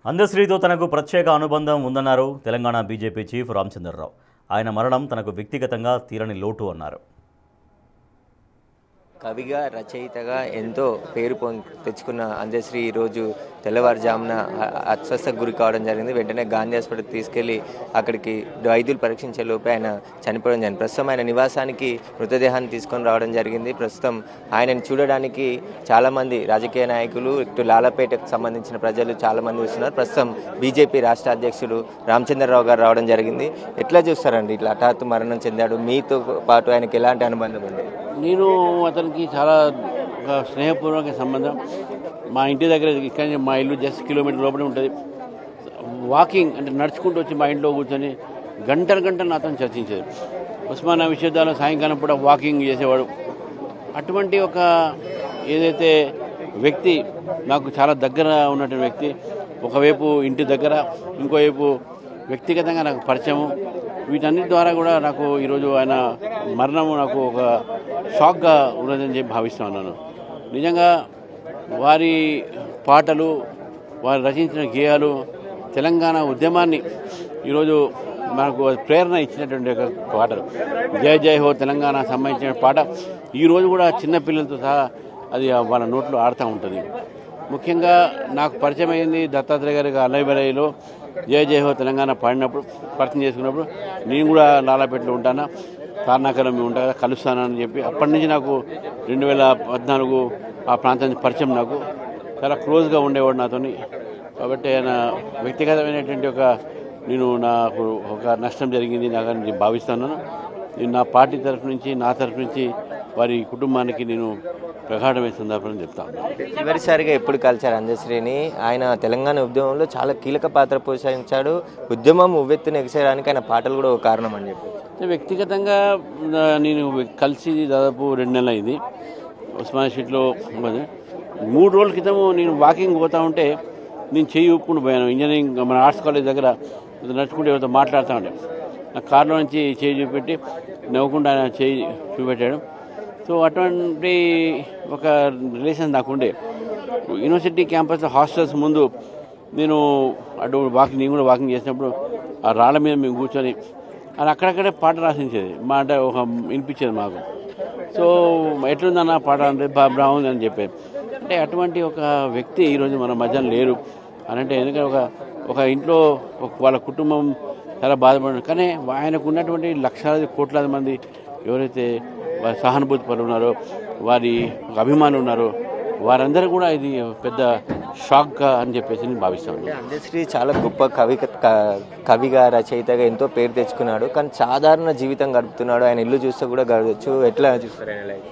అందశ్రీతో తనకు ప్రత్యేక అనుబంధం ఉందన్నారు తెలంగాణ బీజేపీ చీఫ్ రామచంద్రరావు. ఆయన మరణం తనకు వ్యక్తిగతంగా తీరని లోటు అన్నారు. కవిగా రచయితగా ఎంతో పేరు తెచ్చుకున్న అందశ్రీ ఈరోజు తెల్లవారుజామున అస్వస్థకు గురి కావడం జరిగింది. వెంటనే గాంధీ హాస్పిటల్కి తీసుకెళ్లి అక్కడికి వైద్యులు పరీక్షించే లోపే ఆయన చనిపోవడం జరిగింది. ప్రస్తుతం ఆయన నివాసానికి మృతదేహాన్ని తీసుకొని రావడం జరిగింది. ప్రస్తుతం ఆయనను చూడడానికి చాలామంది రాజకీయ నాయకులు, ఇటు లాలపేటకు సంబంధించిన ప్రజలు చాలామంది వస్తున్నారు. ప్రస్తుతం బీజేపీ రాష్ట్ర అధ్యక్షుడు రామచంద్రరావు గారు రావడం జరిగింది. ఎట్లా చూస్తారండి ఇట్లా హఠాత్తు మరణం చెందాడు? మీతో పాటు ఆయనకి ఎలాంటి అనుబంధం ఉంది? నేను అతనికి చాలా స్నేహపూర్వక సంబంధం. మా ఇంటి దగ్గర ఇక్కడ మా ఇల్లు జస్ట్ కిలోమీటర్ లోపలే ఉంటుంది. వాకింగ్ అంటే నడుచుకుంటూ వచ్చి మా ఇంట్లో కూర్చొని గంటలు అతను చర్చించేది. ఉస్మానియా విశ్వవిద్యాలయం సాయంకాలం కూడా వాకింగ్ చేసేవాడు. అటువంటి ఒక ఏదైతే వ్యక్తి నాకు చాలా దగ్గర ఉన్నటువంటి వ్యక్తి, ఒకవైపు ఇంటి దగ్గర, ఇంకోవైపు వ్యక్తిగతంగా నాకు పరిచయం. వీటన్నిటి ద్వారా కూడా నాకు ఈరోజు ఆయన మరణం నాకు ఒక షాక్గా ఉన్నదని చెప్పి భావిస్తూ ఉన్నాను. నిజంగా వారి పాటలు, వారు రచించిన గేయాలు తెలంగాణ ఉద్యమాన్ని ఈరోజు మనకు ప్రేరణ ఇచ్చినటువంటి ఒక పాటలు. జయ జయ హో తెలంగాణ సంబంధించిన పాట ఈరోజు కూడా చిన్నపిల్లలతో సహా అది వాళ్ళ నోట్లో ఆడుతూ ఉంటుంది. ముఖ్యంగా నాకు పరిచయం అయింది దత్తాత్రేయ గారి అల్లైబరైలో జయ జయ హో తెలంగాణ పాడినప్పుడు, పరిచయం చేసుకున్నప్పుడు నేను కూడా లాలాపేటలో ఉంటాను, తార్నాకరం ఉంటా కలుస్తానని చెప్పి అప్పటి నుంచి నాకు 2014 ఆ ప్రాంతానికి పరిచయం. నాకు చాలా క్లోజ్గా ఉండేవాడు నాతోని. కాబట్టి ఆయన వ్యక్తిగతమైనటువంటి నాకు ఒక నష్టం జరిగింది నాకు నేను భావిస్తున్నాను. నేను నా పార్టీ తరఫు నుంచి, నా తరఫు నుంచి వారి కుటుంబానికి నేను ప్రగాఢమైన సందర్భం చెప్తాను. చివరిసారిగా ఎప్పుడు కలిశారు అందశ్రీని? ఆయన తెలంగాణ ఉద్యమంలో చాలా కీలక పాత్ర పోషించాడు. ఉద్యమం ఉవ్వెత్తున ఎగసేయడానికి ఆయన పాటలు కూడా ఒక కారణం అని చెప్పి. వ్యక్తిగతంగా నేను కలిసి దాదాపు 2 నెలలు అయింది. ఉస్మానియా స్ట్రీట్లో 3 రోజుల క్రితం నేను వాకింగ్ పోతా ఉంటే నేను చెయ్యి ఊపుకుంటూ పోయాను. ఇంజనీరింగ్ మన ఆర్ట్స్ కాలేజ్ దగ్గర నడుచుకుంటూ ఎవరితో మాట్లాడుతూ ఉండే నా కారులో నుంచి చేయి చూపెట్టి నవ్వుకుంటూ ఆయన చేయి చూపెట్టాడు. సో అటువంటి ఒక రిలేషన్ నాకుండే. యూనివర్సిటీ క్యాంపస్ హాస్టల్స్ ముందు నేను నేను కూడా వాకింగ్ చేసినప్పుడు ఆ రాళ్ళ మీద మేము కూర్చొని అది అక్కడక్కడే పాట రాసించేది. మా అంటే వినిపించేది మాకు. సో ఎట్లుందన్న పాట అంటే బాగుంది అని చెప్పేది. అంటే అటువంటి ఒక వ్యక్తి ఈరోజు మన మధ్యలో లేరు అని అంటే, ఎందుకంటే ఒక ఇంట్లో వాళ్ళ కుటుంబం చాలా బాధపడి, కానీ ఆయనకు ఉన్నటువంటి లక్షలాది కోట్లాది మంది ఎవరైతే వారి సహానుభూతి పరులు ఉన్నారో, వారి అభిమానులు ఉన్నారో, వారందరూ కూడా ఇది పెద్ద షాక్గా అని చెప్పేసి నేను భావిస్తాను. అందశ్రీ చాలా గొప్ప కవిగా రచయితగా ఎంతో పేరు తెచ్చుకున్నాడు. కానీ సాధారణ జీవితం గడుపుతున్నాడు. ఆయన ఇల్లు చూస్తే కూడా గడవచ్చు. ఎట్లా చూస్తారు ఆయన లైఫ్?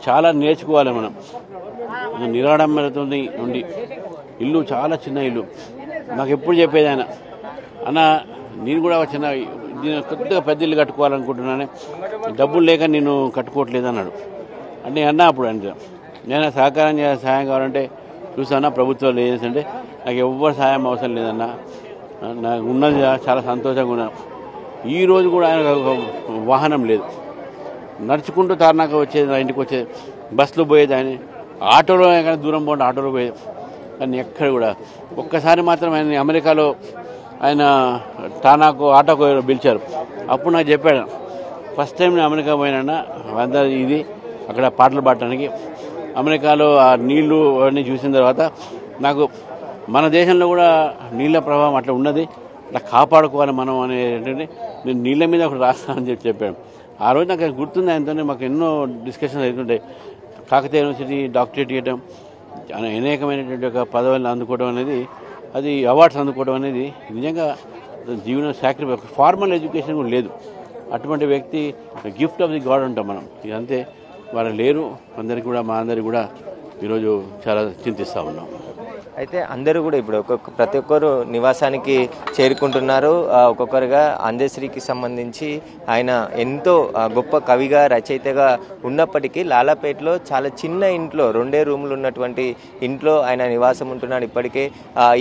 చాలా నేర్చుకోవాలి మనం. నిరాడంబరతో నుండి ఇల్లు చాలా చిన్న ఇల్లు. నాకు ఎప్పుడు చెప్పేది ఆయన, అన్న నేను కూడా కొద్దిగా పెద్ద ఇల్లు కట్టుకోవాలనుకుంటున్నాను, డబ్బులు లేక నేను కట్టుకోవట్లేదు అన్నాడు. అంటే అన్నా అప్పుడు అంటే నేను సహాయం కావాలంటే చూసానా ప్రభుత్వాలు ఏదంటే నాకు ఎవ్వరు సహాయం అవసరం లేదన్నా, నాకు ఉన్నది చాలా సంతోషంగా ఉన్నాను. ఈరోజు కూడా ఆయన వాహనం లేదు, నడుచుకుంటూ తార్నాక వచ్చేది, నా ఇంటికి వచ్చేది, బస్సులో పోయేది, ఆయన ఆటోలో ఎక్కడ దూరం పోండి ఆటోలో పోయేది. కానీ ఎక్కడ కూడా ఒక్కసారి మాత్రం ఆయన అమెరికాలో ఆయన టానాకు ఆటోకు పిలిచారు. అప్పుడు నాకు చెప్పాడు, ఫస్ట్ టైం నేను అమెరికా పోయినా ఇది అక్కడ పాటలు పాడటానికి. అమెరికాలో ఆ నీళ్లు అవన్నీ చూసిన తర్వాత నాకు మన దేశంలో కూడా నీళ్ళ ప్రభావం అట్లా ఉన్నది, అట్లా కాపాడుకోవాలి మనం అనేటువంటి నేను నీళ్ళ మీద ఒకటి రాస్తానని చెప్పాను. ఆ రోజు నాకు గుర్తుంది. ఆయనతోనే మాకు ఎన్నో డిస్కషన్స్ అవుతుంటాయి. కాకతీయ యూనివర్సిటీ డాక్టరేట్ చేయడం, అనేకమైనటువంటి ఒక పదవులను అందుకోవడం అనేది, అది అవార్డ్స్ అందుకోవడం అనేది నిజంగా జీవన సాక్రిఫైస్. ఫార్మల్ ఎడ్యుకేషన్ కూడా లేదు. అటువంటి వ్యక్తి గిఫ్ట్ ఆఫ్ ది గాడ్ ఉంటాం మనం. ఇదంతే, వారు లేరు. అందరికీ కూడా మా అందరికీ కూడా ఈరోజు చాలా చింతిస్తూ ఉన్నాం. అయితే అందరూ కూడా ఇప్పుడు ప్రతి ఒక్కరు నివాసానికి చేరుకుంటున్నారు. ఒక్కొక్కరుగా అందశ్రీకి సంబంధించి ఆయన ఎంతో గొప్ప కవిగా రచయితగా ఉన్నప్పటికీ లాలాపేటలో చాలా చిన్న ఇంట్లో 2 రూములు ఉన్నటువంటి ఇంట్లో ఆయన నివాసం ఉంటున్నాడు ఇప్పటికే.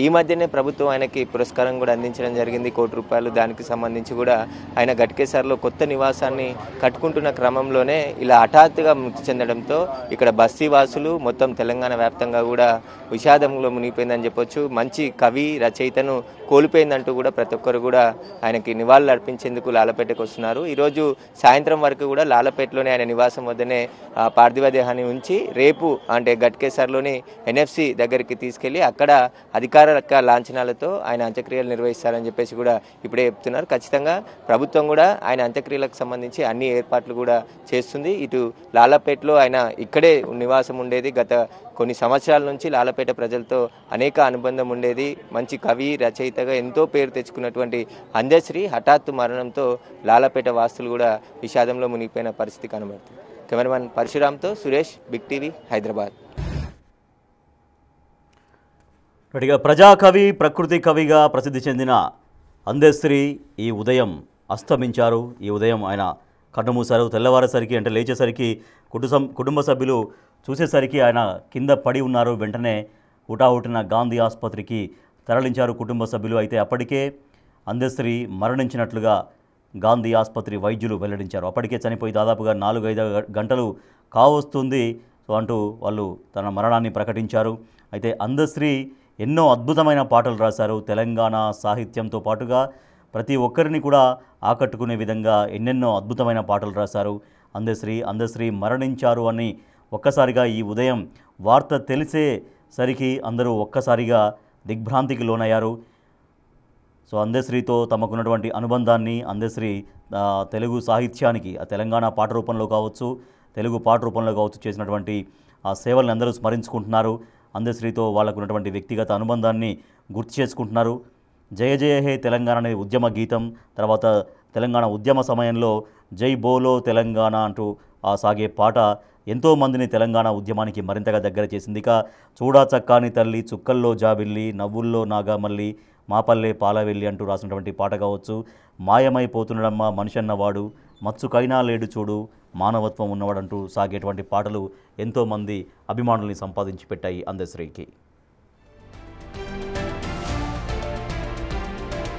ఈ మధ్యనే ప్రభుత్వం ఆయనకి పురస్కారం కూడా అందించడం జరిగింది, ₹1,00,00,000. దానికి సంబంధించి కూడా ఆయన గట్కేసర్లో కొత్త నివాసాన్ని కట్టుకుంటున్న క్రమంలోనే ఇలా హఠాత్తుగా మృతి చెందడంతో ఇక్కడ బస్తీ వాసులు మొత్తం తెలంగాణ వ్యాప్తంగా కూడా విషాదంలో మునిగిపోయిందని చెప్పొచ్చు. మంచి కవి రచయితను కోల్పోయిందంటూ కూడా ప్రతి ఒక్కరు కూడా ఆయనకి నివాళులు అర్పించేందుకు లాలపేటకు వస్తున్నారు. ఈరోజు సాయంత్రం వరకు కూడా లాలపేటలోనే ఆయన నివాసం వద్దనే పార్థివ దేహాన్ని ఉంచి రేపు అంటే గట్కేసర్లోని ఎన్ఎఫ్సి దగ్గరికి తీసుకెళ్లి అక్కడ అధికారిక లాంఛనాలతో ఆయన అంత్యక్రియలు నిర్వహిస్తారని చెప్పేసి కూడా ఇప్పుడే చెప్తున్నారు. ఖచ్చితంగా ప్రభుత్వం కూడా ఆయన అంత్యక్రియలకు సంబంధించి అన్ని ఏర్పాట్లు కూడా చేస్తుంది. ఇటు లాలపేటలో ఆయన ఇక్కడే నివాసం ఉండేది. గత కొన్ని సంవత్సరాల నుంచి లాలపేట ప్రజలతో అనేక అనుబంధం ఉండేది. మంచి కవి రచయితగా ఎంతో పేరు తెచ్చుకున్నటువంటి అందశ్రీ హఠాత్తు మరణంతో లాలపేట వాస్తులు కూడా విషాదంలో మునిగిపోయిన పరిస్థితి కనబడుతుంది. కెమెరామెన్ పరశురామ్తో సురేష్, బిగ్ టీవీ, హైదరాబాద్. ప్రజాకవి, ప్రకృతి కవిగా ప్రసిద్ధి చెందిన అందశ్రీ ఈ ఉదయం అస్తమించారు. ఈ ఉదయం ఆయన కన్నుమూశారు. తెల్లవారేసరికి అంటే లేచేసరికి కుటుంబ సభ్యులు చూసేసరికి ఆయన కింద పడి ఉన్నారు. వెంటనే హుటాహుటిన గాంధీ ఆసుపత్రికి తరలించారు కుటుంబ సభ్యులు. అయితే అప్పటికే అందశ్రీ మరణించినట్లుగా గాంధీ ఆసుపత్రి వైద్యులు వెల్లడించారు. అప్పటికే చనిపోయి దాదాపుగా 4-5 గంటలు కావస్తుంది అంటూ వాళ్ళు తన మరణాన్ని ప్రకటించారు. అయితే అందశ్రీ ఎన్నో అద్భుతమైన పాటలు రాశారు. తెలంగాణ సాహిత్యంతో పాటుగా ప్రతి ఒక్కరిని కూడా ఆకట్టుకునే విధంగా ఎన్నెన్నో అద్భుతమైన పాటలు రాశారు అందశ్రీ మరణించారు అని ఒక్కసారిగా ఈ ఉదయం వార్త తెలిసేసరికి అందరూ ఒక్కసారిగా దిగ్భ్రాంతికి లోనయ్యారు. సో అందశ్రీతో తమకున్నటువంటి అనుబంధాన్ని అందశ్రీ తెలుగు సాహిత్యానికి తెలంగాణ పాట రూపంలో కావచ్చు, తెలుగు పాట రూపంలో కావచ్చు చేసినటువంటి ఆ సేవల్ని అందరూ స్మరించుకుంటున్నారు. అందశ్రీతో వాళ్ళకు ఉన్నటువంటి వ్యక్తిగత అనుబంధాన్ని గుర్తు చేసుకుంటున్నారు. జయ జయ హే తెలంగాణ అనేది ఉద్యమ గీతం. తర్వాత తెలంగాణ ఉద్యమ సమయంలో జై బోలో తెలంగాణ అంటూ సాగే పాట ఎంతోమందిని తెలంగాణ ఉద్యమానికి మరింతగా దగ్గర చేసింది. ఇక చూడా చక్కాని తల్లి, చుక్కల్లో జాబిల్లి, నవ్వుల్లో నాగామల్లి, మాపల్లె పాలవెల్లి అంటూ రాసినటువంటి పాట కావచ్చు, మాయమైపోతున్నడమ్మ మనిషన్నవాడు, మత్సుకైనా లేడు చూడు, మానవత్వం ఉన్నవాడంటూ సాగేటువంటి పాటలు ఎంతోమంది అభిమానుల్ని సంపాదించి పెట్టాయి అందశ్రీకి.